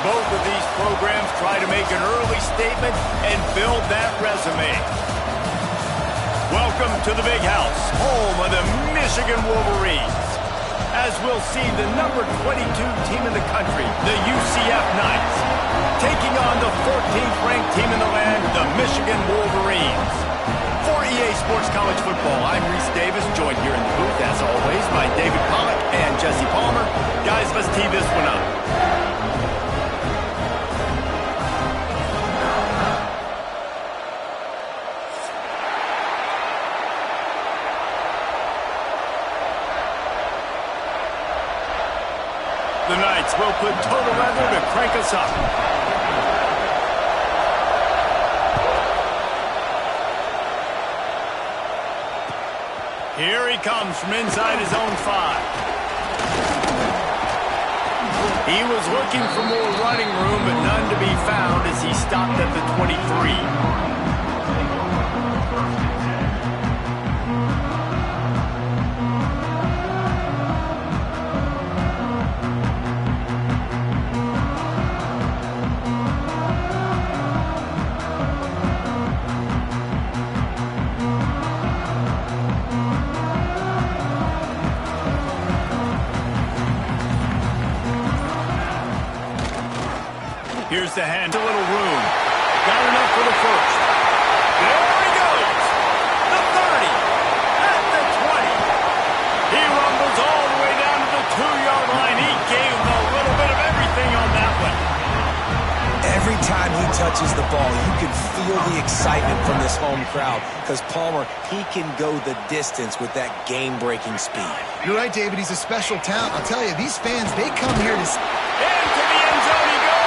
Both of these programs try to make an early statement and build that resume. Welcome to the Big House, home of the Michigan Wolverines. As we'll see the number 22 team in the country, the UCF Knights, taking on the 14th ranked team in the land, the Michigan Wolverines. For EA Sports College Football, I'm Reese Davis, joined here in the booth, as always, by David Pollack and Jesse Palmer. Guys, let's tee this one up. The Knights will put total weather to crank us up. Here he comes from inside his own 5. He was looking for more running room, but none to be found as he stopped at the 23. Here's the hand, a little room. Got enough for the first. There he goes. The 30. At the 20. He rumbles all the way down to the 2-yard line. He gave him a little bit of everything on that one. Every time he touches the ball, you can feel the excitement from this home crowd because Palmer, he can go the distance with that game-breaking speed. You're right, David. He's a special talent. I'll tell you, these fans, they come here to... Into the end zone he goes.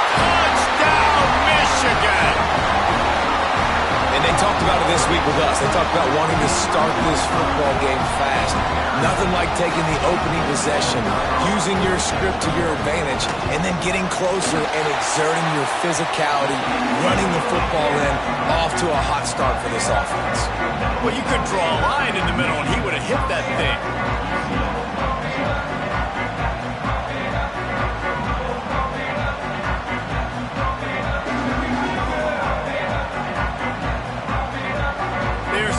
Touchdown, Michigan! And they talked about it this week with us. They talked about wanting to start this football game fast. Nothing like taking the opening possession, using your script to your advantage, and then getting closer and exerting your physicality, running the football in, off to a hot start for this offense. Well, you could draw a line in the middle, and he would have hit that thing.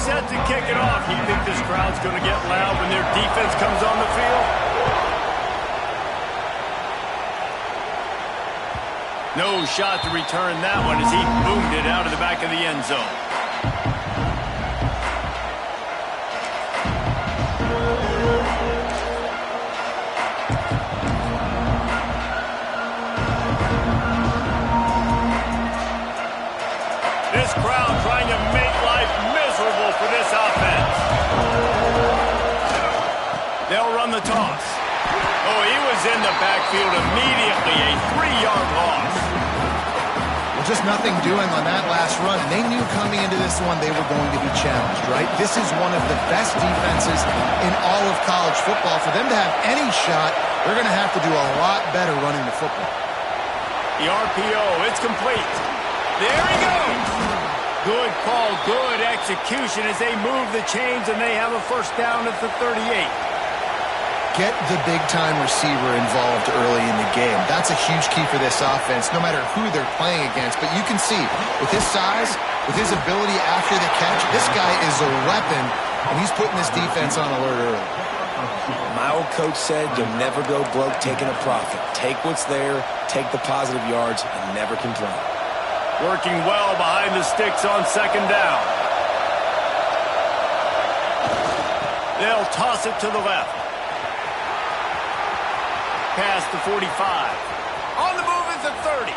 Set to kick it off. You think this crowd's going to get loud when their defense comes on the field? No shot to return that one as he boomed it out of the back of the end zone. This crowd trying to make life miserable for this offense. They'll run the toss. Oh, he was in the backfield immediately. A 3-yard loss. Well, just nothing doing on that last run. And they knew coming into this one they were going to be challenged, right? This is one of the best defenses in all of college football. For them to have any shot, they're going to have to do a lot better running the football. The RPO, it's complete. There he goes. Good call, good execution as they move the chains and they have a first down at the 38. Get the big-time receiver involved early in the game. That's a huge key for this offense, no matter who they're playing against. But you can see, with his size, with his ability after the catch, this guy is a weapon, and he's putting this defense on alert early. My old coach said you'll never go broke taking a profit. Take what's there, take the positive yards, and never complain. Working well behind the sticks on second down. They'll toss it to the left. Past the 45. On the move at the 30.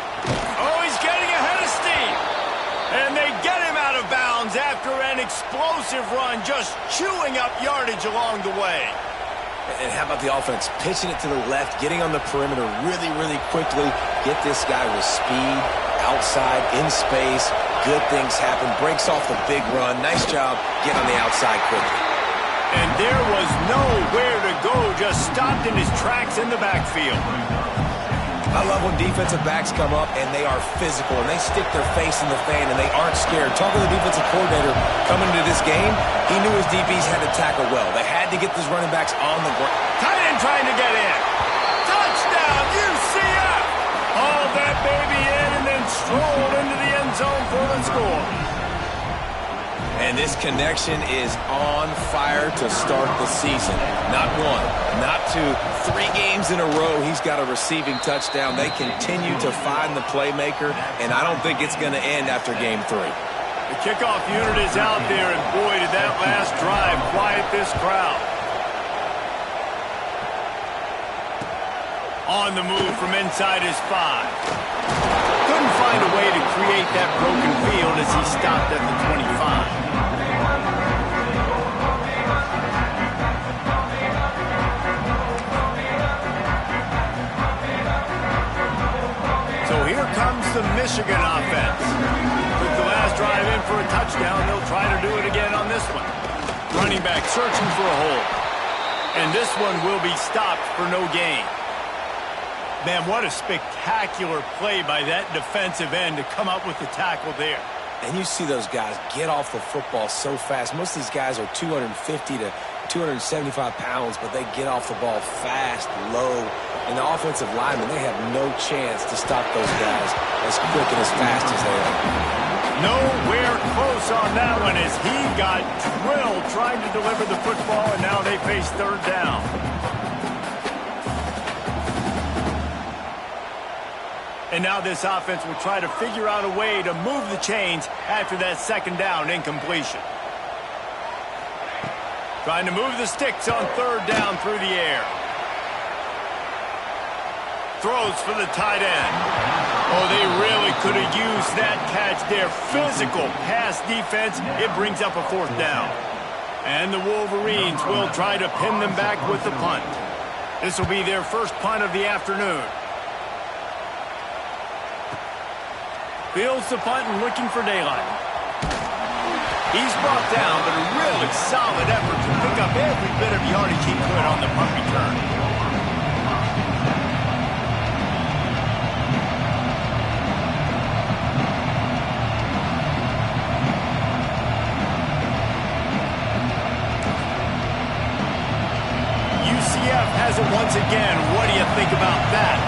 Oh, he's getting ahead of steam. And they get him out of bounds after an explosive run, just chewing up yardage along the way. And how about the offense? Pitching it to the left, getting on the perimeter really, really quickly. Get this guy with speed, outside, in space. Good things happen. Breaks off the big run. Nice job. Get on the outside quickly. And there was nowhere to go. Just stopped in his tracks in the backfield. I love when defensive backs come up and they are physical and they stick their face in the fan and they aren't scared. Talking to the defensive coordinator coming into this game, he knew his DBs had to tackle well. They had to get these running backs on the ground. Tight end trying to get in. Touchdown, UCF! All end zone for the score. And this connection is on fire to start the season. Not one, not two, 3 games in a row he's got a receiving touchdown. They continue to find the playmaker, and I don't think it's going to end after game 3. The kickoff unit is out there, and boy, did that last drive quiet this crowd. On the move from inside his 5. Couldn't find a way to create that broken field as he stopped at the 25. So here comes the Michigan offense. Took the last drive in for a touchdown. They'll try to do it again on this one. Running back searching for a hole. And this one will be stopped for no gain. Man, what a spectacular play by that defensive end to come up with the tackle there. And you see those guys get off the football so fast. Most of these guys are 250 to 275 pounds, but they get off the ball fast, low. And the offensive linemen, they have no chance to stop those guys as quick and as fast as they are. Nowhere close on that one as he got drilled trying to deliver the football, and now they face 3rd down. And now this offense will try to figure out a way to move the chains after that 2nd down incompletion. Trying to move the sticks on 3rd down through the air. Throws for the tight end. Oh, they really could have used that catch there. Physical pass defense. It brings up a 4th down. And the Wolverines will try to pin them back with the punt. This will be their first punt of the afternoon. Fields the punt and looking for daylight. He's brought down, but a really solid effort to pick up every bit of yardage he could on the punt return. UCF has it once again. What do you think about that?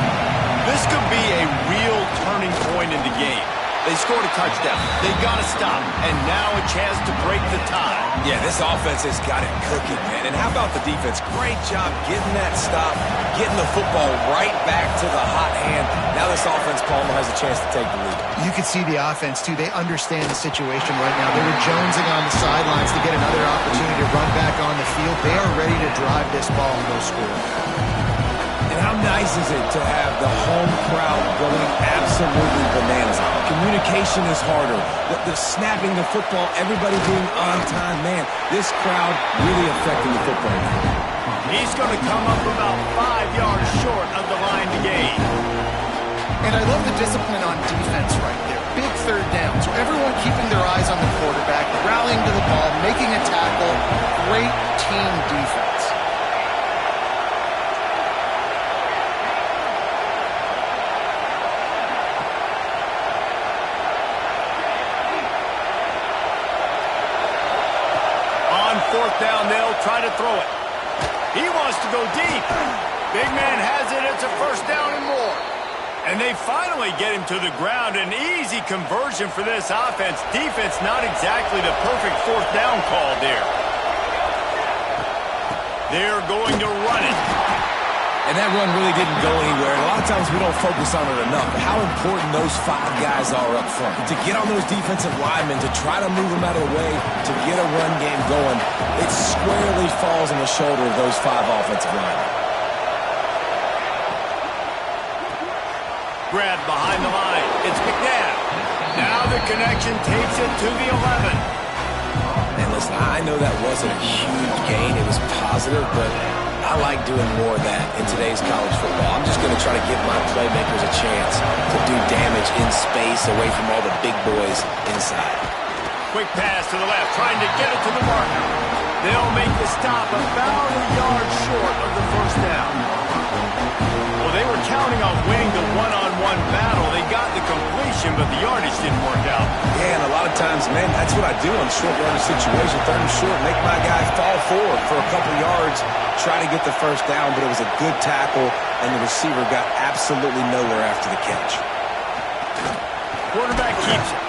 This could be a real turning point in the game. They scored a touchdown. They got to stop. And now a chance to break the tie. Yeah, this offense has got it cooking, man. And how about the defense? Great job getting that stop, getting the football right back to the hot hand. Now this offense, Palmer, has a chance to take the lead. You can see the offense, too. They understand the situation right now. They were jonesing on the sidelines to get another opportunity to run back on the field. They are ready to drive this ball and go score. And how nice is it to have the home crowd going absolutely bananas? Communication is harder. The snapping the football, everybody being on time. Man, this crowd really affecting the football game. He's going to come up about 5 yards short of the line to gain. And I love the discipline on defense right there. Big 3rd down. So everyone keeping their eyes on the quarterback, rallying to the ball, making a tackle. Great team defense. On 4th down, they'll try to throw it. He wants to go deep. Big man has it. It's a 1st down and more. And they finally get him to the ground. An easy conversion for this offense. Defense not exactly the perfect 4th down call there. They're going to run it. And that run really didn't go anywhere. And a lot of times we don't focus on it enough. But how important those 5 guys are up front. To get on those defensive linemen, to try to move them out of the way, to get a run game going, it squarely falls on the shoulder of those 5 offensive linemen. Grab behind the line. It's McNabb. Now the connection takes it to the 11. And listen, I know that wasn't a huge gain. It was positive, but I like doing more of that in today's college football. I'm just going to try to give my playmakers a chance to do damage in space away from all the big boys inside. Quick pass to the left, trying to get it to the marker. They'll make the stop about a yard short of the 1st down. Well, they were counting on winning the one-on-one battle. They got the completion, but the yardage didn't work out. Yeah, and a lot of times, man, that's what I do on short yardage situation. 3rd and short, make my guy fall forward for a couple yards, try to get the 1st down, but it was a good tackle, and the receiver got absolutely nowhere after the catch. Quarterback keeps it.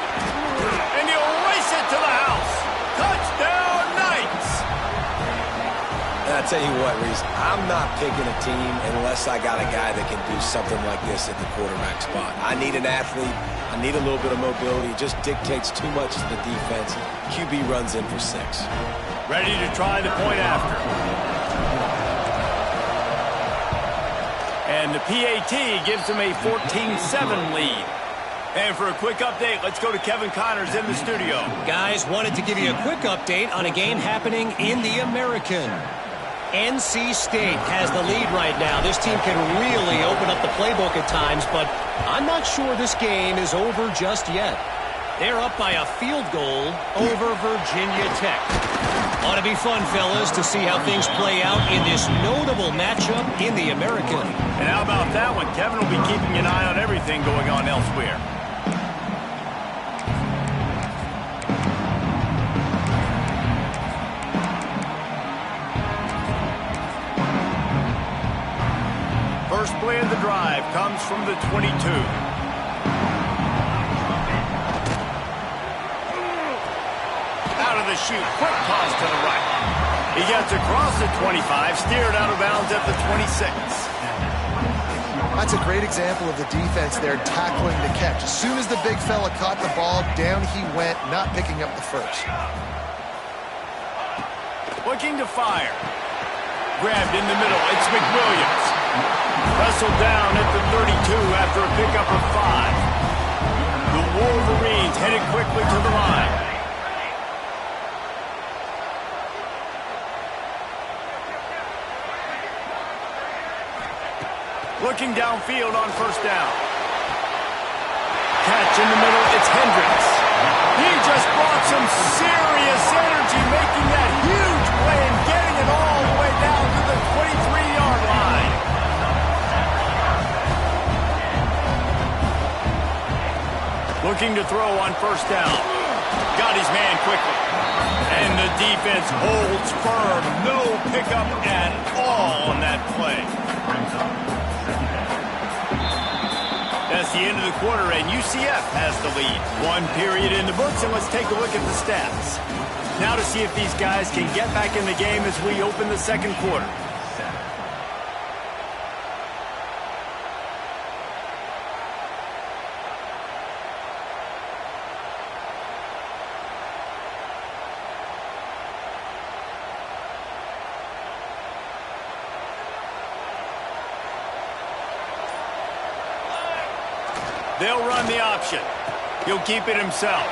tell you what, Reese, I'm not picking a team unless I got a guy that can do something like this at the quarterback spot. I need an athlete. I need a little bit of mobility. It just dictates too much to the defense. QB runs in for 6. Ready to try the point after. And the PAT gives them a 14-7 lead. And for a quick update, let's go to Kevin Connors in the studio. Guys, wanted to give you a quick update on a game happening in the American. NC State has the lead right now. This team can really open up the playbook at times, but I'm not sure this game is over just yet. They're up by a field goal over Virginia Tech. Ought to be fun, fellas, to see how things play out in this notable matchup in the American. And how about that one? Kevin will be keeping an eye on everything going on elsewhere. First play of the drive comes from the 22. Out of the chute, quick toss to the right. He gets across the 25, steered out of bounds at the 26. That's a great example of the defense there tackling the catch. As soon as the big fella caught the ball, down he went, not picking up the first. Looking to fire. Grabbed in the middle, it's McWilliams. Wrestled down at the 32 after a pickup of 5. The Wolverines headed quickly to the line. Looking downfield on first down. Catch in the middle, it's Hendricks. He just brought some serious energy, making that huge play and getting it all the way down to the 23-yard line. Looking to throw on first down. Got his man quickly. And the defense holds firm. No pickup at all on that play. That's the end of the quarter, and UCF has the lead. 1 period in the books, and let's take a look at the stats. Now to see if these guys can get back in the game as we open the second quarter. They'll run the option. He'll keep it himself.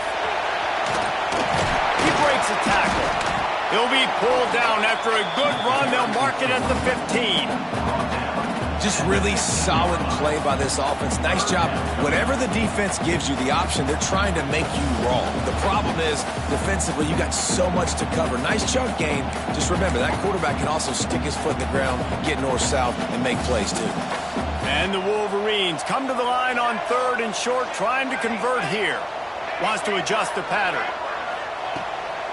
He breaks a tackle. He'll be pulled down after a good run. They'll mark it at the 15. Just really solid play by this offense. Nice job. Whatever the defense gives you the option, they're trying to make you wrong. The problem is, defensively, you got so much to cover. Nice chunk gain. Just remember, that quarterback can also stick his foot in the ground, get north-south, and make plays, too. And the Wolverines come to the line on 3rd and short, trying to convert here. Wants to adjust the pattern.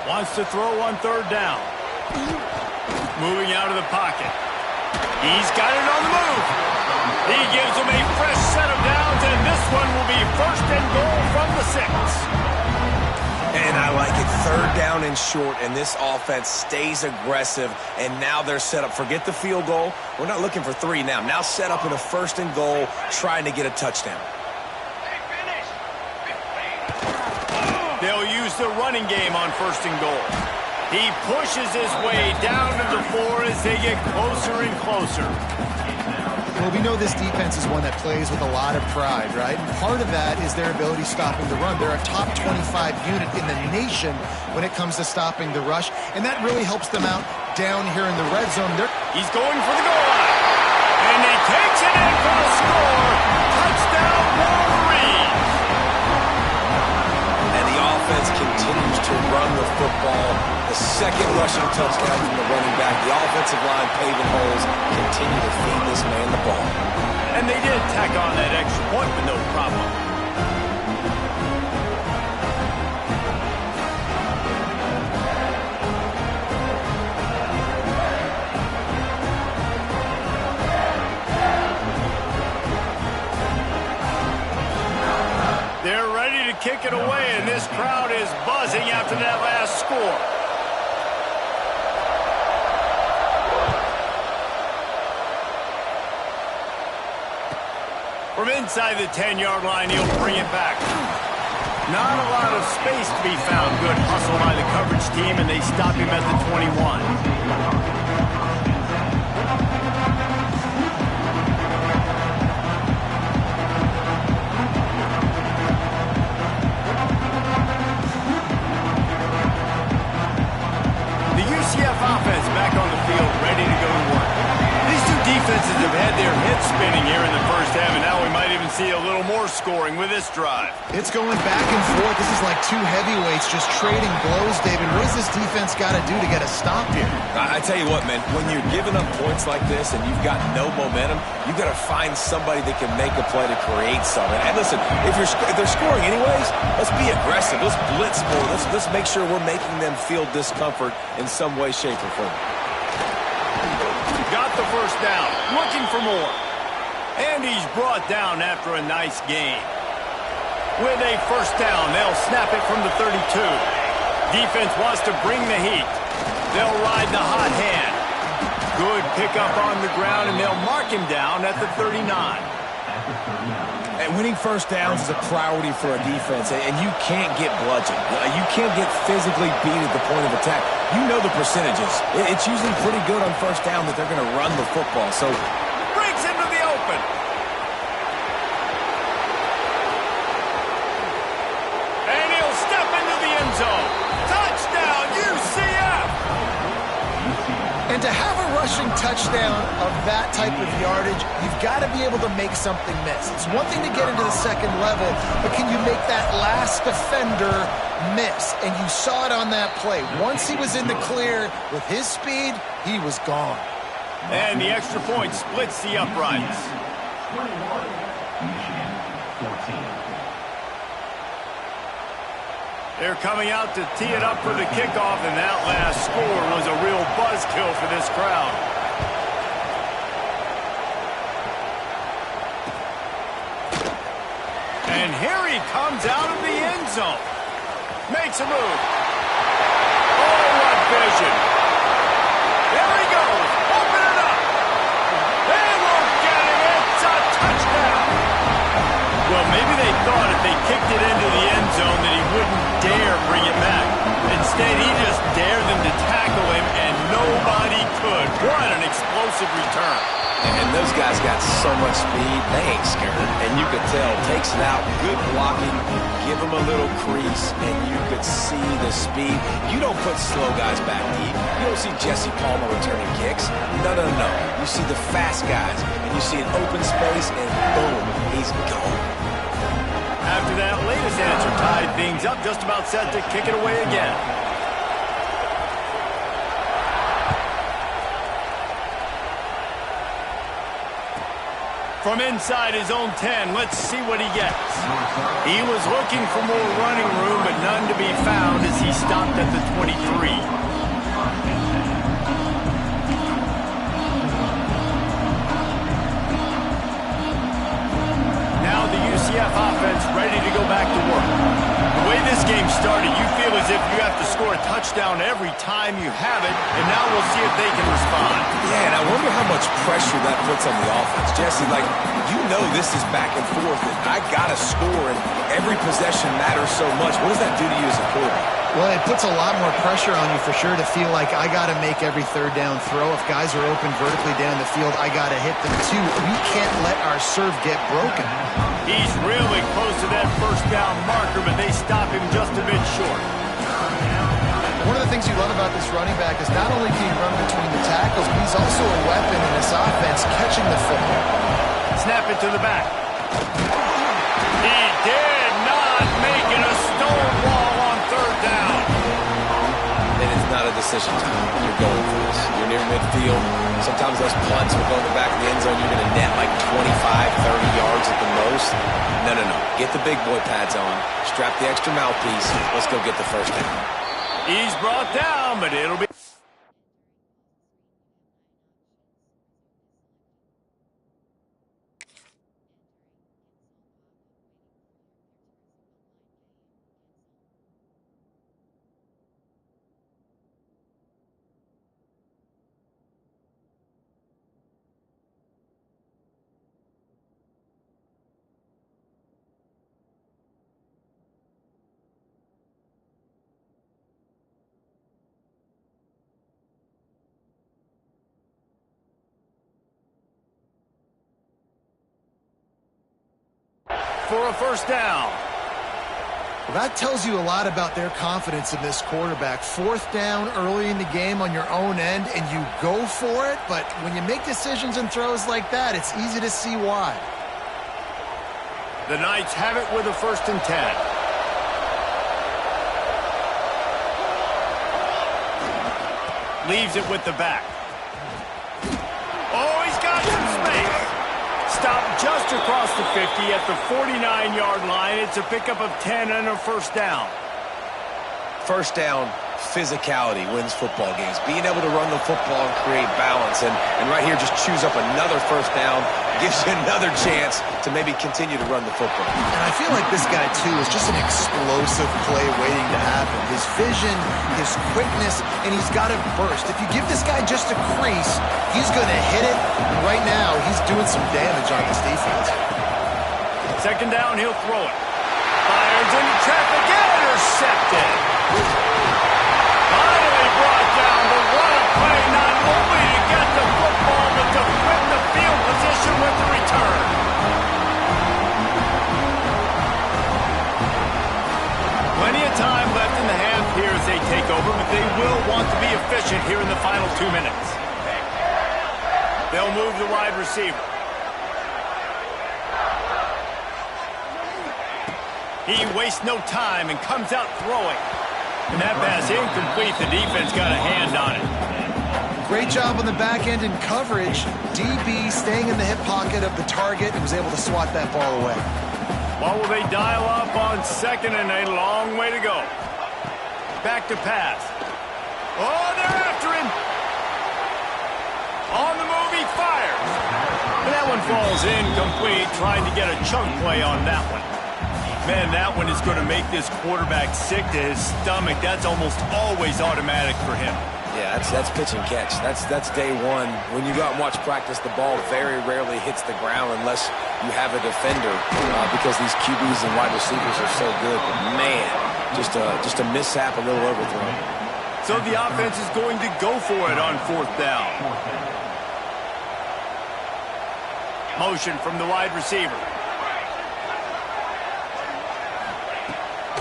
Wants to throw on 3rd down. Moving out of the pocket. He's got it on the move. He gives them a fresh set of downs, and this one will be 1st and goal from the 6. And I like it. 3rd down and short, and this offense stays aggressive, and now they're set up. Forget the field goal. We're not looking for 3 now. Now set up in a 1st and goal, trying to get a touchdown. They'll use the running game on 1st and goal. He pushes his way down to the 4 as they get closer and closer. Well, we know this defense is one that plays with a lot of pride, right? And part of that is their ability stopping the run. They're a top 25 unit in the nation when it comes to stopping the rush, and that really helps them out down here in the red zone. He's going for the goal line, and he takes it in for the score. Touchdown, Wolverines! And the offense continues to run the football. The 2nd rushing touchdown from the running back. The offensive line paving holes, continue to feed this man the ball. And they did tack on that extra point with no problem. They're ready to kick it away, and this crowd is buzzing after that last score. inside the 10-yard line, he'll bring it back. Not a lot of space to be found. Good hustle by the coverage team, and they stop him at the 21. The UCF offense back on the field, ready to go to work. These two defenses have had their heads spinning here in the first half, and now we might even see a little more scoring with this drive. It's going back and forth. This is like two heavyweights just trading blows, David. What does this defense got to do to get a stop here? I tell you what, man, when you're giving up points like this and you've got no momentum, you've got to find somebody that can make a play to create something. And listen, if they're scoring anyways, let's be aggressive. Let's blitz more. Let's make sure we're making them feel discomfort in some way, shape, or form. Got the first down, looking for more. And he's brought down after a nice gain. With a first down, they'll snap it from the 32. Defense wants to bring the heat. They'll ride the hot hand. Good pickup on the ground, and they'll mark him down at the 39. And winning first downs is a priority for a defense, and you can't get bludgeoned. You can't get physically beat at the point of attack. You know the percentages. It's usually pretty good on first down that they're going to run the football. So breaks into the open. And he'll step into the end zone. Touchdown, UCF! And to have a rushing touchdown of that type of yardage, you've got to be able to make something miss. It's one thing to get into the second level, but can you make that last defender miss? And you saw it on that play. Once he was in the clear with his speed, he was gone. And the extra point splits the uprights. They're coming out to tee it up for the kickoff, and that last score was a real buzzkill for this crowd. And here he comes out of the end zone. Makes a move. Oh, what vision. There he goes. Open it up. They won't get him. It's a touchdown. Well, maybe they thought if they kicked it into the end zone that he wouldn't dare bring it back. Instead, he just dared them to tackle him, and nobody could. What an explosive return. And those guys got so much speed, they ain't scared. And you could tell, takes it out, good blocking, give them a little crease, and you could see the speed. You don't put slow guys back deep. You don't see Jesse Palmer returning kicks. No, no, no. You see the fast guys, and you see an open space, and boom, he's gone. After that latest answer tied things up, just about set to kick it away again. From inside his own 10, let's see what he gets. He was looking for more running room, but none to be found as he stopped at the 23. Now the UCF offense ready to go back to work. The way this game started, you feel as if you have to score a touchdown every time you have it, and now we'll see if they can respond. Yeah, and I wonder how much pressure that puts on the offense. Jesse, like, you know this is back and forth, and I got to score, and every possession matters so much. What does that do to you as a quarterback? Well, it puts a lot more pressure on you for sure to feel like I got to make every third down throw. If guys are open vertically down the field, I got to hit them too. We can't let our serve get broken. He's really close to that first down marker, but they stop him just a bit short. One of the things you love about this running back is not only can he run between the tackles, but he's also a weapon in this offense catching the football. Snap it to the back. He did not make it a stone wall on third down. And it's not a decision time. You're going for this. You're near midfield. Sometimes those punts will go in the back of the end zone. You're going to net like 25, 30 yards at the most. No, no, no. Get the big boy pads on. Strap the extra mouthpiece. Let's go get the first down. He's brought down, but it'll be... for a first down. Well, that tells you a lot about their confidence in this quarterback. Fourth down early in the game on your own end, and you go for it, but when you make decisions and throws like that, it's easy to see why. The Knights have it with a 1st and 10. Leaves it with the back. Oh, he's got some space. Stopped just across the 50 at the 49-yard line. It's a pickup of 10 and a first down. First down, physicality wins football games. Being able to run the football and create balance. And right here, just choose up another first down. Gives you another chance to maybe continue to run the football. And I feel like this guy, too, is just an explosive play waiting to happen. His vision, his quickness, and he's got a burst. If you give this guy just a crease, he's going to hit it. And right now, he's doing some damage on this defense. 2nd down, he'll throw it. Fires into traffic, intercepted. Finally brought down, but what a play, not only to get the football, but to flip the field position with the return. Plenty of time left in the half here as they take over, but they will want to be efficient here in the final 2 minutes. They'll move the wide receiver. He wastes no time and comes out throwing. And that pass incomplete. The defense got a hand on it. Great job on the back end in coverage. DB staying in the hip pocket of the target and was able to swat that ball away. What will they dial up on 2nd and a long way to go? Back to pass. Oh, they're after him. On the move, he fires. And that one falls incomplete, trying to get a chunk play on that one. Man, that one is going to make this quarterback sick to his stomach. That's almost always automatic for him. Yeah, that's pitch and catch. That's day one. When you go out and watch practice, the ball very rarely hits the ground unless you have a defender because these QBs and wide receivers are so good. But man, just a mishap, a little overthrown. So the offense is going to go for it on 4th down. Motion from the wide receiver.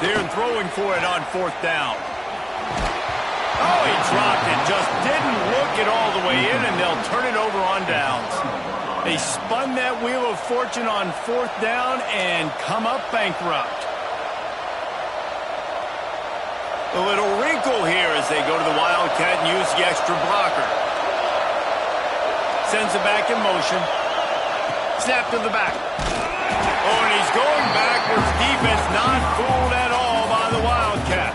They're throwing for it on 4th down. Oh, he dropped it. Just didn't look it all the way in, and they'll turn it over on downs. They spun that wheel of fortune on 4th down and come up bankrupt. A little wrinkle here as they go to the Wildcat and use the extra blocker. Sends it back in motion. Snap to the back. Oh, and he's going backwards. Defense not fooled at all by the Wildcat.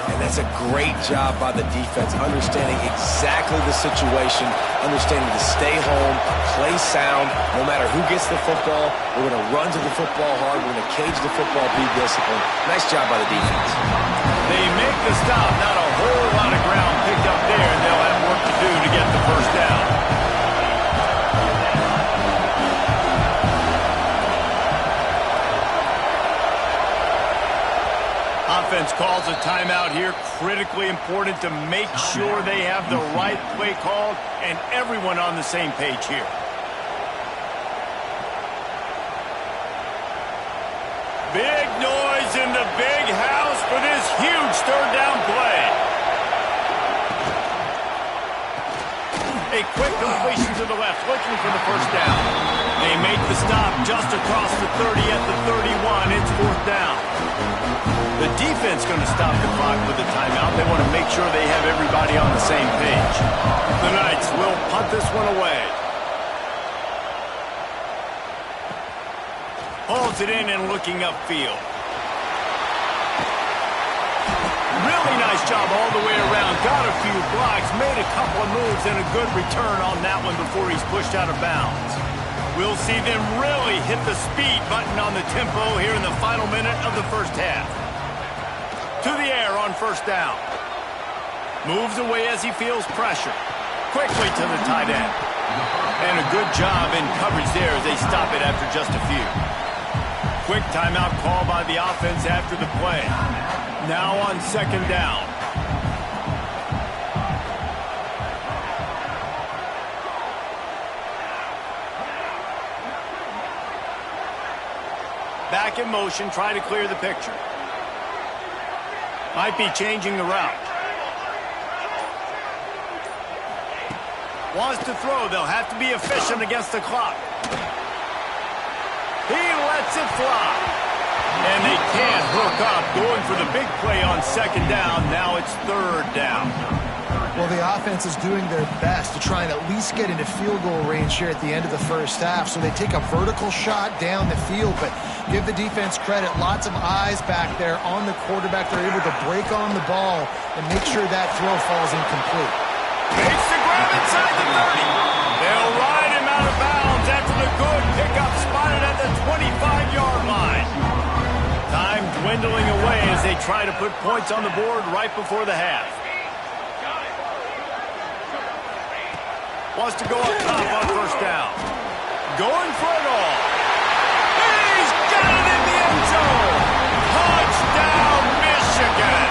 And that's a great job by the defense, understanding exactly the situation, understanding to stay home, play sound, no matter who gets the football. We're going to run to the football hard. We're going to cage the football, be disciplined. Nice job by the defense. They make the stop. Not a whole lot of ground picked up there, and they'll have work to do to get the first down. Offense calls a timeout here. Critically important to make sure they have the right play called and everyone on the same page here. Big noise in the big house for this huge 3rd down play. A quick completion to the left, looking for the first down. They make the stop just across the 30 at the 31. It's 4th down. The defense going to stop the clock with a timeout. They want to make sure they have everybody on the same page. The Knights will punt this one away. Holds it in and looking upfield. Really nice job all the way around. Got a few blocks, made a couple of moves, and a good return on that one before he's pushed out of bounds. We'll see them really hit the speed button on the tempo here in the final minute of the first half. To the air on 1st down. Moves away as he feels pressure. Quickly to the tight end. And a good job in coverage there as they stop it after just a few. Quick timeout call by the offense after the play. Now on 2nd down. Back in motion, try to clear the picture. Might be changing the route. Wants to throw. They'll have to be efficient against the clock. He lets it fly. And they can't hook up. Going for the big play on second down. Now it's third down. Well, the offense is doing their best to try and at least get into field goal range here at the end of the first half. So they take a vertical shot down the field, but give the defense credit. Lots of eyes back there on the quarterback. They're able to break on the ball and make sure that throw falls incomplete. Makes the grab inside the 30. They'll ride him out of bounds after the good pickup spotted at the 25-yard line. Time dwindling away as they try to put points on the board right before the half. Wants to go up top on first down. Going for it all. He's got it in the end zone. Touchdown, Michigan.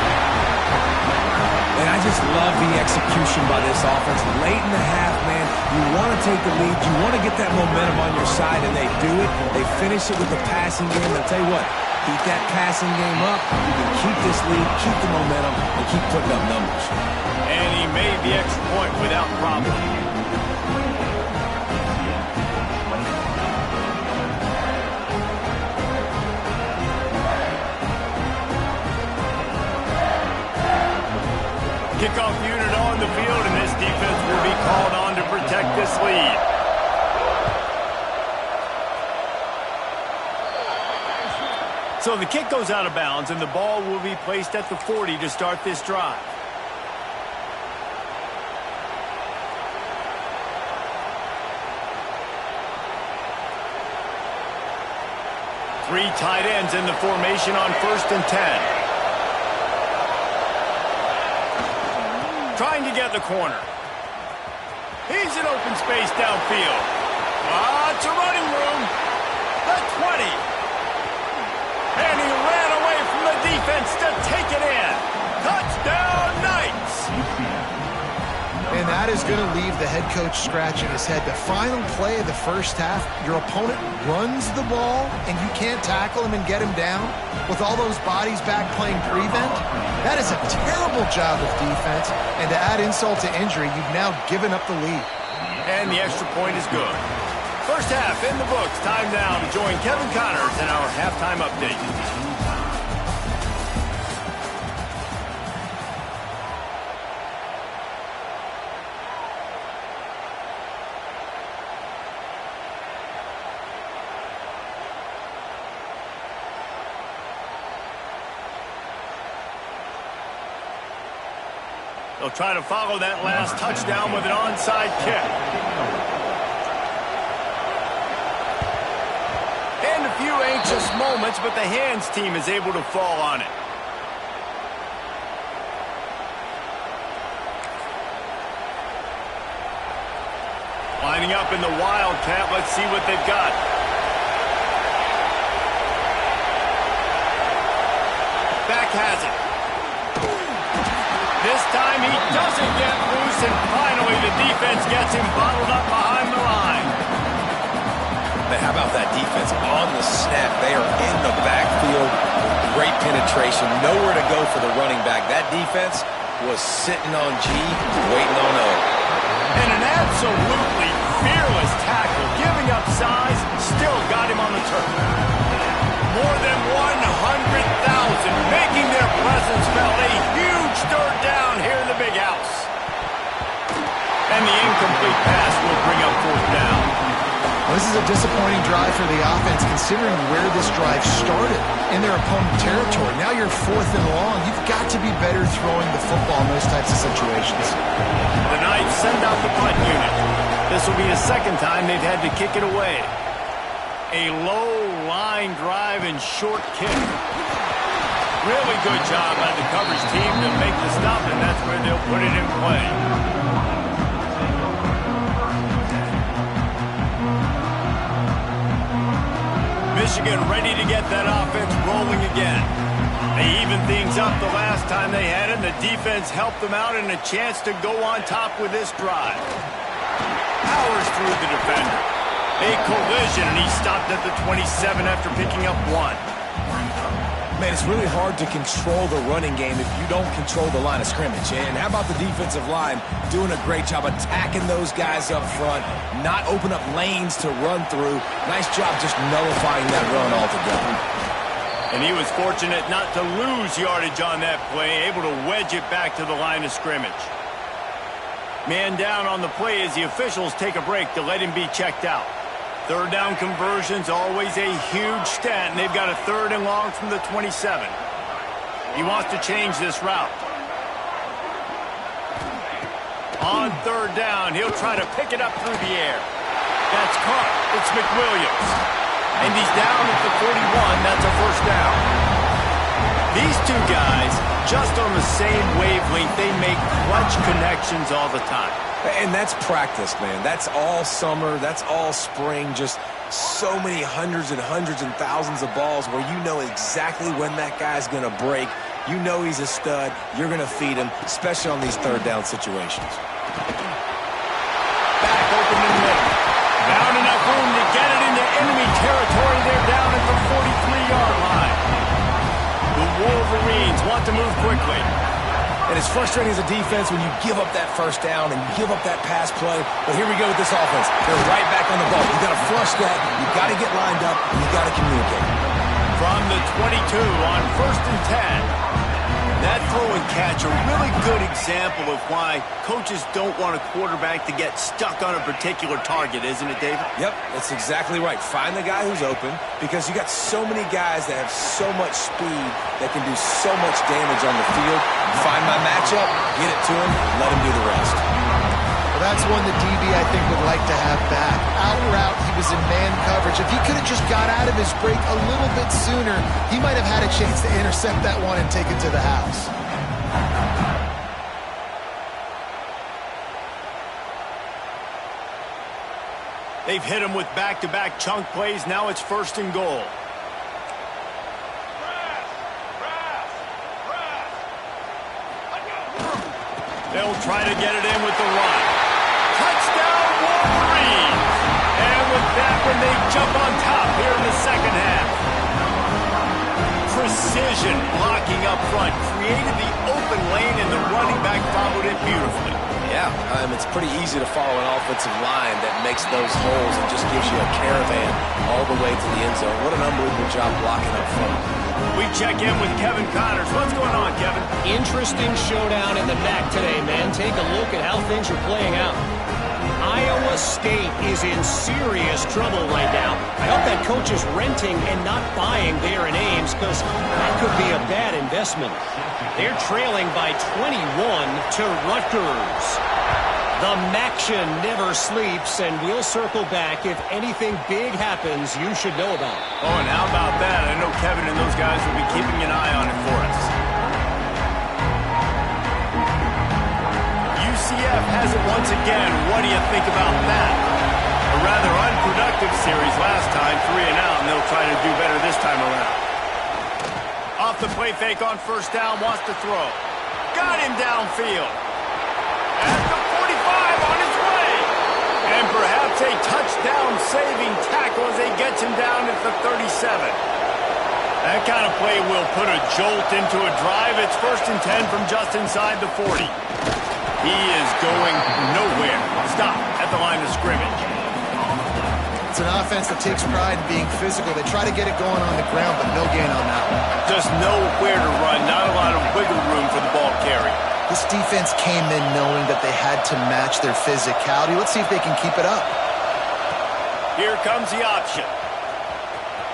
And I just love the execution by this offense. Late in the half, man, you want to take the lead. You want to get that momentum on your side, and they do it. They finish it with the passing game. I'll tell you what, keep that passing game up. You can keep this lead, keep the momentum, and keep putting up numbers. And he made the extra point without problem. Kickoff unit on the field, and this defense will be called on to protect this lead. So the kick goes out of bounds, and the ball will be placed at the 40 to start this drive. Three tight ends in the formation on 1st and 10. Trying to get the corner. He's in open space downfield. It's a running room. The 20. And he ran away from the defense to take it in. Touchdown, Knights. And that is going to leave the head coach scratching his head. The final play of the first half, your opponent runs the ball, and you can't tackle him and get him down with all those bodies back playing prevent. That is a terrible job of defense. And to add insult to injury, you've now given up the lead. And the extra point is good. First half in the books. Time now to join Kevin Connors in our halftime update. They'll try to follow that last touchdown with an onside kick. And a few anxious moments, but the hands team is able to fall on it. Lining up in the Wildcat. Let's see what they've got. Back has it. This time he doesn't get loose, and finally the defense gets him bottled up behind the line. But how about that defense on the snap? They are in the backfield with great penetration. Nowhere to go for the running back. That defense was sitting on G, waiting on O. And an absolutely fearless tackle, giving up size, still got him on the turf. More than 100,000 making their presence felt. A huge third down here in the big house. And the incomplete pass will bring up fourth down. This is a disappointing drive for the offense considering where this drive started in their opponent territory. Now you're 4th and long. You've got to be better throwing the football in those types of situations. The Knights send out the punt unit. This will be the second time they've had to kick it away. A low line drive and short kick. Really good job by the coverage team to make the stop, and that's where they'll put it in play. Michigan ready to get that offense rolling again. They evened things up the last time they had it, and the defense helped them out and a chance to go on top with this drive. Powers through the defender. A collision, and he stopped at the 27 after picking up 1. Man, it's really hard to control the running game if you don't control the line of scrimmage. And how about the defensive line doing a great job attacking those guys up front, not open up lanes to run through. Nice job just nullifying that run altogether. And he was fortunate not to lose yardage on that play, able to wedge it back to the line of scrimmage. Man down on the play as the officials take a break to let him be checked out. Third down conversion's always a huge stat, and they've got a 3rd and long from the 27. He wants to change this route. On 3rd down, he'll try to pick it up through the air. That's caught. It's McWilliams. And he's down at the 41. That's a 1st down. These two guys, just on the same wavelength, they make clutch connections all the time. And that's practice, man. That's all summer. That's all spring. Just so many hundreds and thousands of balls where you know exactly when that guy's going to break. You know he's a stud. You're going to feed him, especially on these 3rd down situations. Back open in the middle. Found enough room to get it into enemy territory. They're down at the 43-yard line. The Wolverines want to move quickly. And it's frustrating as a defense when you give up that 1st down and you give up that pass play. But here we go with this offense. They're right back on the ball. You got to flush that. You got to get lined up. And you got to communicate. From the 22 on 1st and 10. That throw and catch, a really good example of why coaches don't want a quarterback to get stuck on a particular target, isn't it, David? Yep, that's exactly right. Find the guy who's open because you got so many guys that have so much speed that can do so much damage on the field. Find my matchup, get it to him, and let him do the rest. Well, that's one the DB, I think, would like to have back. Out route, he was in man coverage. If he could have just got out of his break a little bit sooner, he might have had a chance to intercept that one and take it to the house. They've hit him with back-to-back chunk plays. Now it's 1st and goal. They'll try to get it in with the run. Touchdown, Wolverines! And with that one, they jump on top here in the 2nd half. Precision blocking up front created the open lane, and the running back followed it beautifully. Yeah, it's pretty easy to follow an offensive line that makes those holes and just gives you a caravan all the way to the end zone. What an unbelievable job blocking up front. We check in with Kevin Connors. What's going on, Kevin? Interesting showdown in the MAC today, man. Take a look at how things are playing out. Iowa State is in serious trouble right now. I hope that coach is renting and not buying there in Ames, because that could be a bad investment. They're trailing by 21 to Rutgers. The Maction never sleeps, and we'll circle back if anything big happens you should know about. Oh, and how about that? I know Kevin and those guys will be keeping an eye on it for us. UCF has it once again. What do you think about that? A rather unproductive series last time, 3 and out, and they'll try to do better this time around. Off the play fake on 1st down, wants to throw. Got him downfield. At the 45 on his way. And perhaps a touchdown-saving tackle as he gets him down at the 37. That kind of play will put a jolt into a drive. It's 1st and 10 from just inside the 40. He is going nowhere. Stop at the line of scrimmage. It's an offense that takes pride in being physical. They try to get it going on the ground, but no gain on that one. Just nowhere to run. Not a lot of wiggle room for the ball carry. This defense came in knowing that they had to match their physicality. Let's see if they can keep it up. Here comes the option.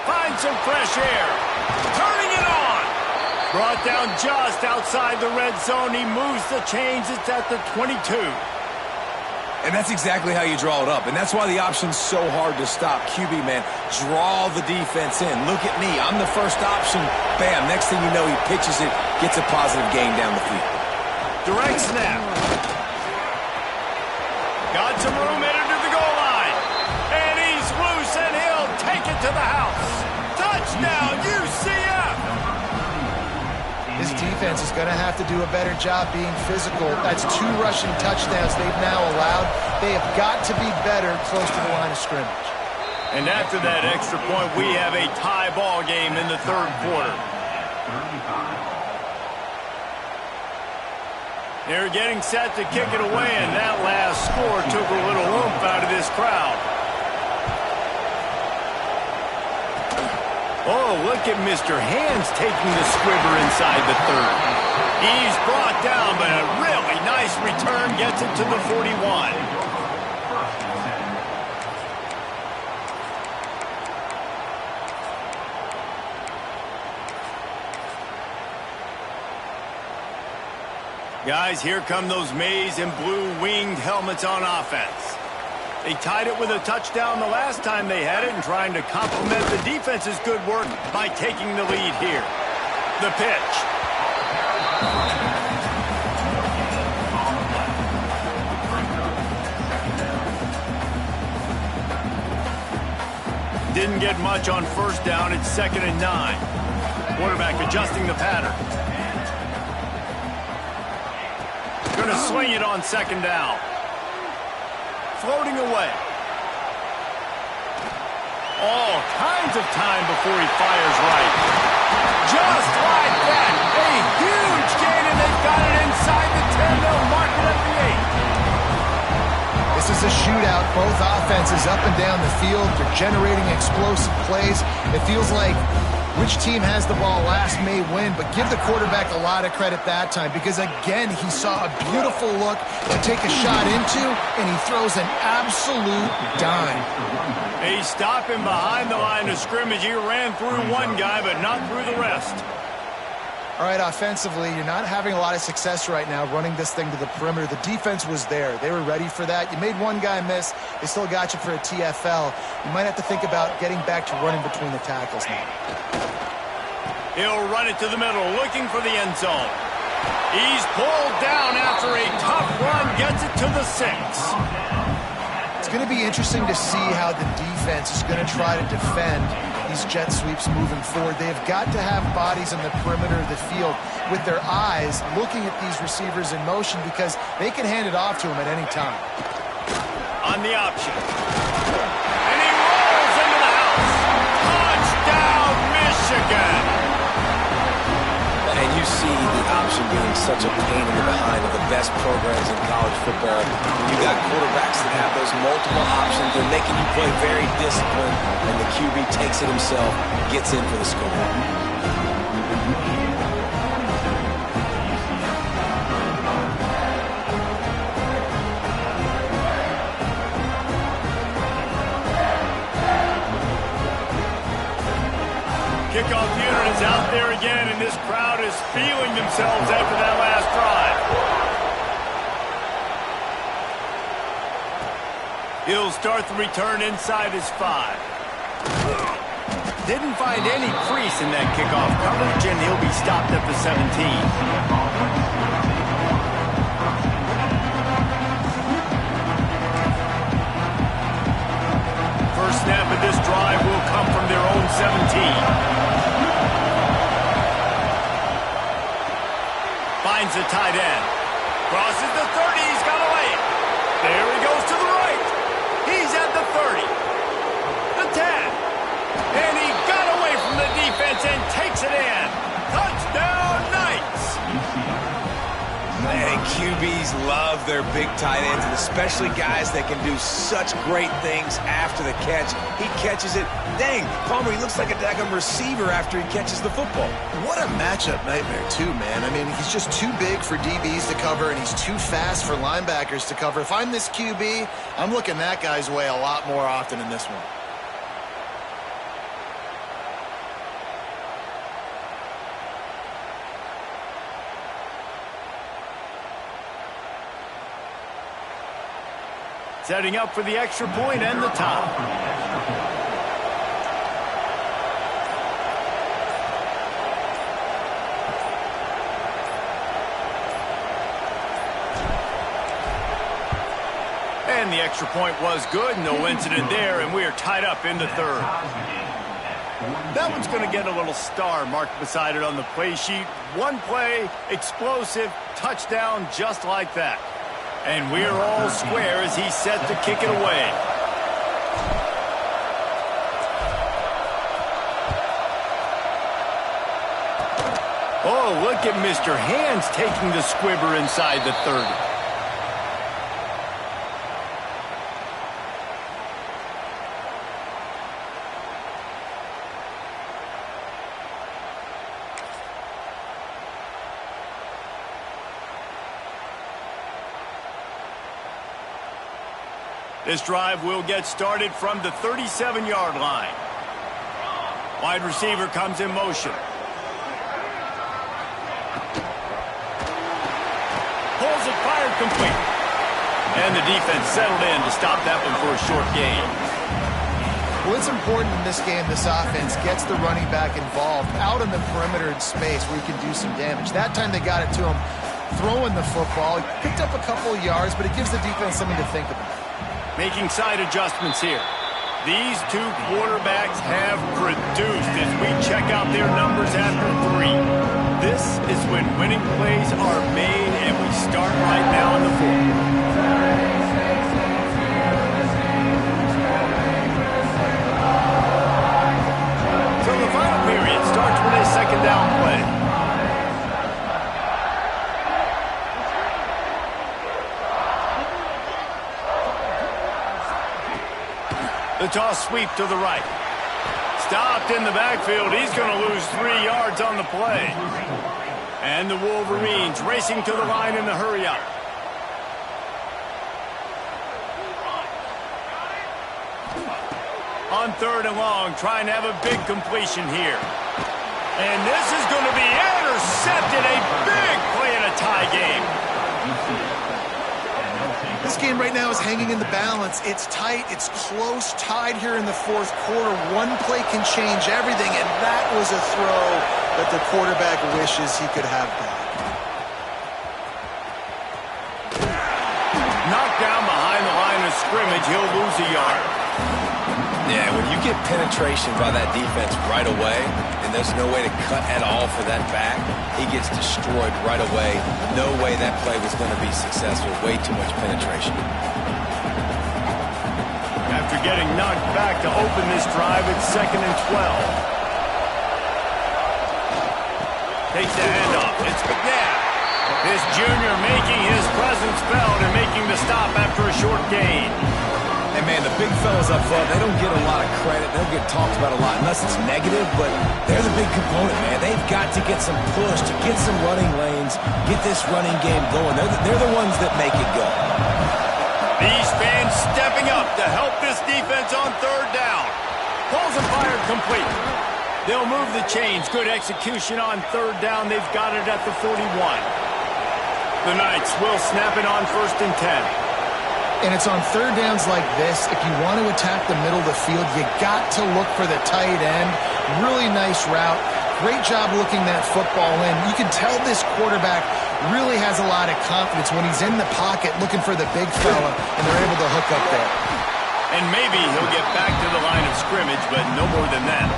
Find some fresh air. Turning it on. Brought down just outside the red zone. He moves the chains. It's at the 22. And that's exactly how you draw it up. And that's why the option's so hard to stop. QB, man, draw the defense in. Look at me. I'm the first option. Bam. Next thing you know, he pitches it, gets a positive gain down the field. Direct snap. Got some room headed to the goal line. And he's loose, and he'll take it to the house. Touchdown, UCF! This defense is going to have to do a better job being physical. That's 2 rushing touchdowns they've now allowed. They have got to be better close to the line of scrimmage. And after that extra point, we have a tie ball game in the third quarter. They're getting set to kick it away, and that last score took a little oomph out of this crowd. Oh, look at Mr. Hands taking the squibber inside the 30. He's brought down, but a really nice return gets it to the 41. Guys, here come those maize and blue winged helmets on offense. They tied it with a touchdown the last time they had it and trying to complement the defense's good work by taking the lead here. The pitch. Didn't get much on first down. It's 2nd and 9. Quarterback adjusting the pattern. Going to swing it on 2nd down. Floating away. All kinds of time before he fires right. Just like that. A huge gain, and they've got it inside the 10. They'll mark it at the 8. This is a shootout. Both offenses up and down the field. They're generating explosive plays. It feels like which team has the ball last may win, but give the quarterback a lot of credit that time because, again, he saw a beautiful look to take a shot into, and he throws an absolute dime. He's stopping behind the line of scrimmage. He ran through one guy, but not through the rest. All right, offensively, you're not having a lot of success right now running this thing to the perimeter. The defense was there. They were ready for that. You made one guy miss. They still got you for a TFL. You might have to think about getting back to running between the tackles now. He'll run it to the middle, looking for the end zone. He's pulled down after a tough run, gets it to the 6. It's going to be interesting to see how the defense is going to try to defend these jet sweeps moving forward. They've got to have bodies on the perimeter of the field with their eyes looking at these receivers in motion because they can hand it off to them at any time. On the option. And he rolls into the house. Touchdown, Michigan! And you see the option being such a pain in the behind of the best programs in college football. When you got quarterbacks that have those multiple options, they're making you play very disciplined, and the QB takes it himself, gets in for the score. Kickoff unit is out there again, and this crowd is feeling themselves after that last drive. He'll start the return inside his 5. Didn't find any crease in that kickoff coverage, and he'll be stopped at the 17. First snap of this drive will come from their own 17. Finds the tight end. Crosses the 30. He's got a lane. There he goes to the right. He's at the 30. The 10. And he got away from the defense and takes it in. Touchdown, Knights. Man, QBs love their big tight ends, and especially guys that can do such great things after the catch. He catches it. Dang, Palmer, he looks like a daggum receiver after he catches the football. What a matchup nightmare, too, man. I mean, he's just too big for DBs to cover, and he's too fast for linebackers to cover. If I'm this QB, I'm looking that guy's way a lot more often in this one. Setting up for the extra point and the top. And the extra point was good. No incident there, and we are tied up in the third. That one's going to get a little star marked beside it on the play sheet. One play, explosive, touchdown, just like that. And we're all square as he's set to kick it away. Oh, look at Mr. Hands taking the squibber inside the 30. This drive will get started from the 37-yard line. Wide receiver comes in motion. Pulls it, fired, complete. And the defense settled in to stop that one for a short gain. Well, it's important in this game this offense gets the running back involved out in the perimeter in space where he can do some damage. That time they got it to him throwing the football. He picked up a couple of yards, but it gives the defense something to think about. Making side adjustments here. These two quarterbacks have produced as we check out their numbers after 3. This is when winning plays are made, and we start right now in the 4th. So the final period starts with a second down play. The toss sweep to the right. Stopped in the backfield. He's going to lose 3 yards on the play. And the Wolverines racing to the line in the hurry-up. On 3rd and long, trying to have a big completion here. And this is going to be intercepted. A big play in a tie game. This game right now is hanging in the balance. It's tight, it's close, tied here in the 4th quarter. One play can change everything, and that was a throw that the quarterback wishes he could have back. Knocked down behind the line of scrimmage, he'll lose a yard. Yeah, when you get penetration by that defense right away, and there's no way to cut at all for that back, he gets destroyed right away. No way that play was going to be successful. Way too much penetration. After getting knocked back to open this drive, it's 2nd and 12. Takes the handoff. It's McNabb. This junior making his presence felt and making the stop after a short gain. And, man, the big fellas up front, they don't get a lot of credit. They don't get talked about a lot unless it's negative, but they're the big component, man. They've got to get some push, to get some running lanes, get this running game going. They're the ones that make it go. These fans stepping up to help this defense on 3rd down. Pulls and fired complete. They'll move the chains. Good execution on 3rd down. They've got it at the 41. The Knights will snap it on 1st and 10. And it's on 3rd downs like this. If you want to attack the middle of the field, you got to look for the tight end. Really nice route. Great job looking that football in. You can tell this quarterback really has a lot of confidence when he's in the pocket looking for the big fella, and they're able to hook up there. And maybe he'll get back to the line of scrimmage, but no more than that.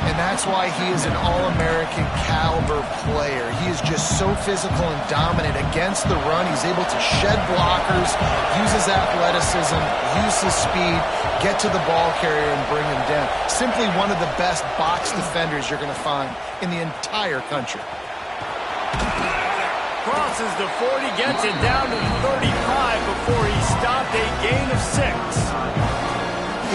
And that's why he is an All-American caliber player. He is just so physical and dominant against the run. He's able to shed blockers, use his athleticism, use his speed, get to the ball carrier and bring him down. Simply one of the best box defenders you're going to find in the entire country. Crosses the 40, gets it down to the 35 before he stopped, a gain of 6.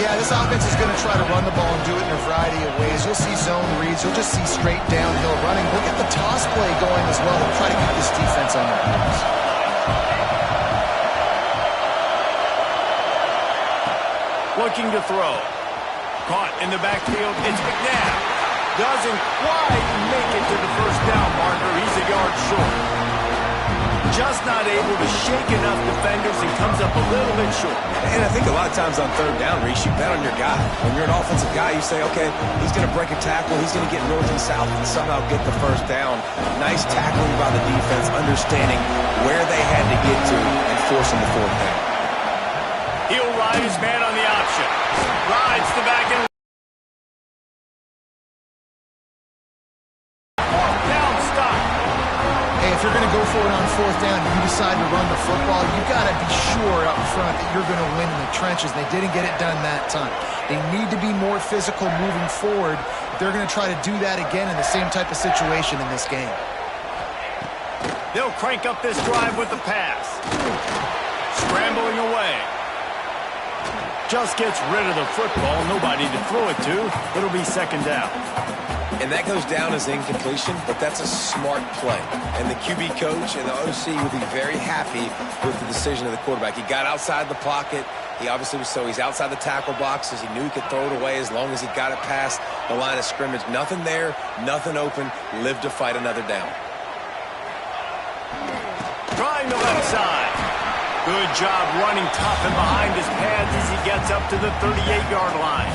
Yeah, this offense is going to try to run the ball and do it in a variety of ways. You'll see zone reads. You'll just see straight downhill running. We'll get the toss play going as well to try to keep this defense on their heels. Looking to throw. Caught in the backfield. It's McNabb. Doesn't quite make it to the 1st down marker. He's a yard short. Just not able to shake enough defenders and comes up a little bit short. And I think a lot of times on 3rd down, Reese, you bet on your guy. When you're an offensive guy, you say, okay, he's going to break a tackle, he's going to get north and south and somehow get the 1st down. Nice tackling by the defense, understanding where they had to get to and forcing the 4th down. He'll ride his man on the option. Rides the back end. If you're going to go for it on 4th down and you decide to run the football, you got to be sure up front that you're going to win in the trenches. They didn't get it done that time. They need to be more physical moving forward they're going to try to do that again in the same type of situation in this game. They'll crank up this drive with the pass. Scrambling away. Just gets rid of the football. Nobody to throw it to. It'll be second down. And that goes down as incompletion, but that's a smart play. And the QB coach and the OC will be very happy with the decision of the quarterback. He got outside the pocket. He obviously was he's outside the tackle boxes. He knew he could throw it away as long as he got it past the line of scrimmage. Nothing there, nothing open. Live to fight another down. Trying the left side. Good job running tough and behind his pads as he gets up to the 38-yard line.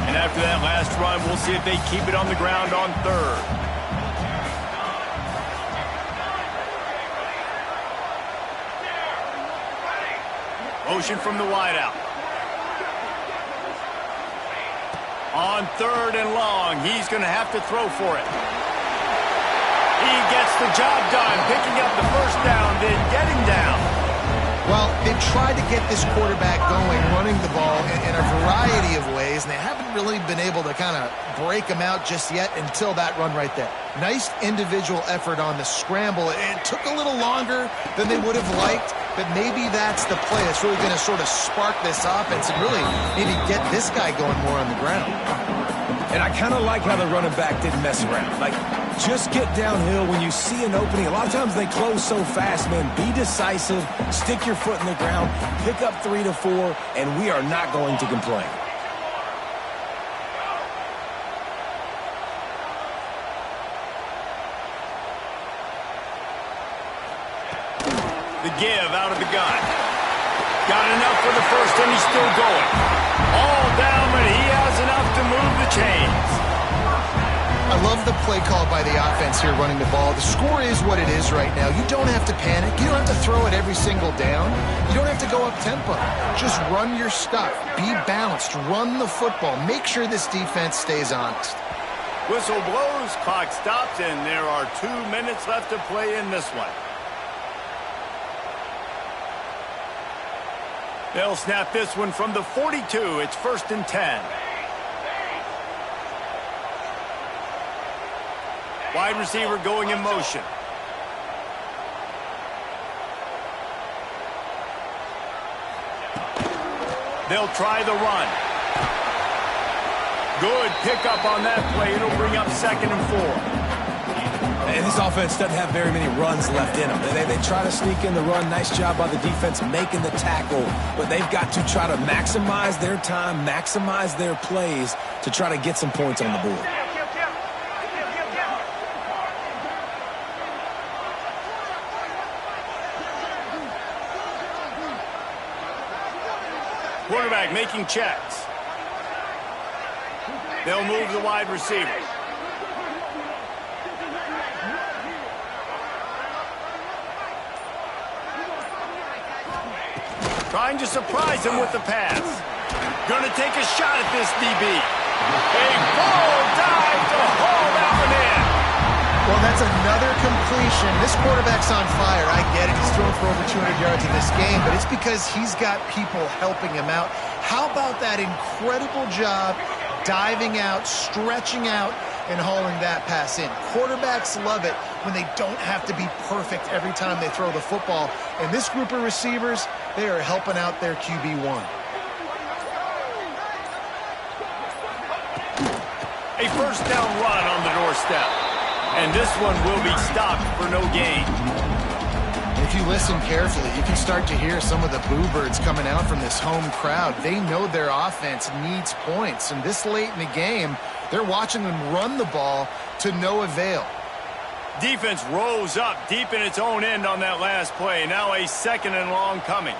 And after that last run, we'll see if they keep it on the ground on third. Motion from the wideout. On third and long, he's going to have to throw for it. He gets the job done, picking up the first down, then getting down. Well, they've tried to get this quarterback going, running the ball in a variety of ways, and they haven't really been able to kind of break him out just yet until that run right there. Nice individual effort on the scramble. It took a little longer than they would have liked, but maybe that's the play that's really going to sort of spark this offense and really maybe get this guy going more on the ground. And I kind of like how the running back didn't mess around. Like, just get downhill when you see an opening. A lot of times they close so fast, man. Be decisive, stick your foot in the ground, pick up 3 to 4, and we are not going to complain. The give out of the gun. Got enough for the first, and he's still going. All down, but he has enough to move the chains. I love the play call by the offense here running the ball. The score is what it is right now. You don't have to panic. You don't have to throw it every single down. You don't have to go up tempo. Just run your stuff. Be balanced. Run the football. Make sure this defense stays honest. Whistle blows, clock stops, and there are 2 minutes left to play in this one. They'll snap this one from the 42. It's 1st and 10. Wide receiver going in motion. They'll try the run. Good pickup on that play. It'll bring up 2nd and 4. And this offense doesn't have very many runs left in them. They try to sneak in the run. Nice job by the defense making the tackle. But they've got to try to maximize their time, maximize their plays to try to get some points on the board. Quarterback making checks. They'll move the wide receiver. Trying to surprise him with the pass. Gonna take a shot at this DB. A full dive to haul that one in. Well, that's another completion. This quarterback's on fire. I get it. He's thrown for over 200 yards in this game, but it's because he's got people helping him out. How about that incredible job diving out, stretching out, and hauling that pass in? Quarterbacks love it when they don't have to be perfect every time they throw the football. And this group of receivers, they are helping out their QB1. A first down run on the doorstep. And this one will be stopped for no gain. If you listen carefully, you can start to hear some of the boo birds coming out from this home crowd. They know their offense needs points. And this late in the game, they're watching them run the ball to no avail. Defense rose up deep in its own end on that last play. Now a 2nd and long coming.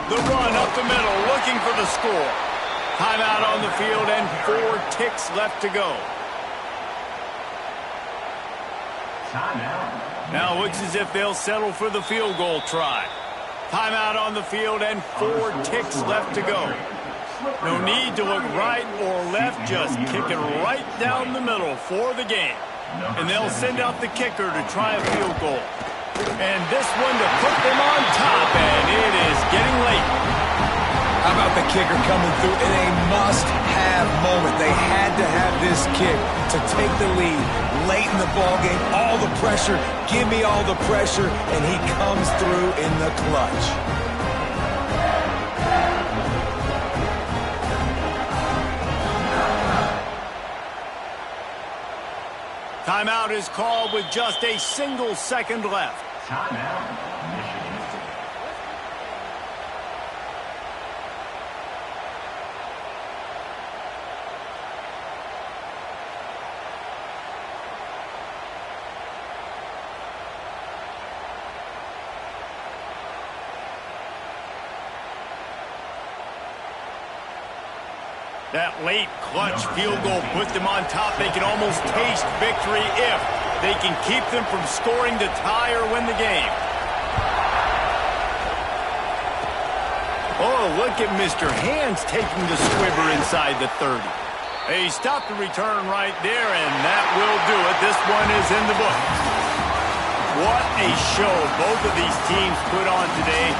The run up the middle, looking for the score. Timeout on the field and 4 ticks left to go. Now it looks as if they'll settle for the field goal try. Timeout on the field and 4 ticks left to go. No need to look right or left, just kick it right down the middle for the game. And they'll send out the kicker to try a field goal. And this one to put them on top, and it is getting late. How about the kicker coming through in a must-have moment? They had to have this kick to take the lead late in the ballgame. All the pressure, give me all the pressure, and he comes through in the clutch. Timeout is called with just a single second left. Timeout, Michigan. That late clutch field goal put them on top. They can almost taste victory if they can keep them from scoring to tie or win the game. Oh, look at Mr. Hands taking the squibber inside the 30. He stopped the return right there, and that will do it. This one is in the book. What a show both of these teams put on today.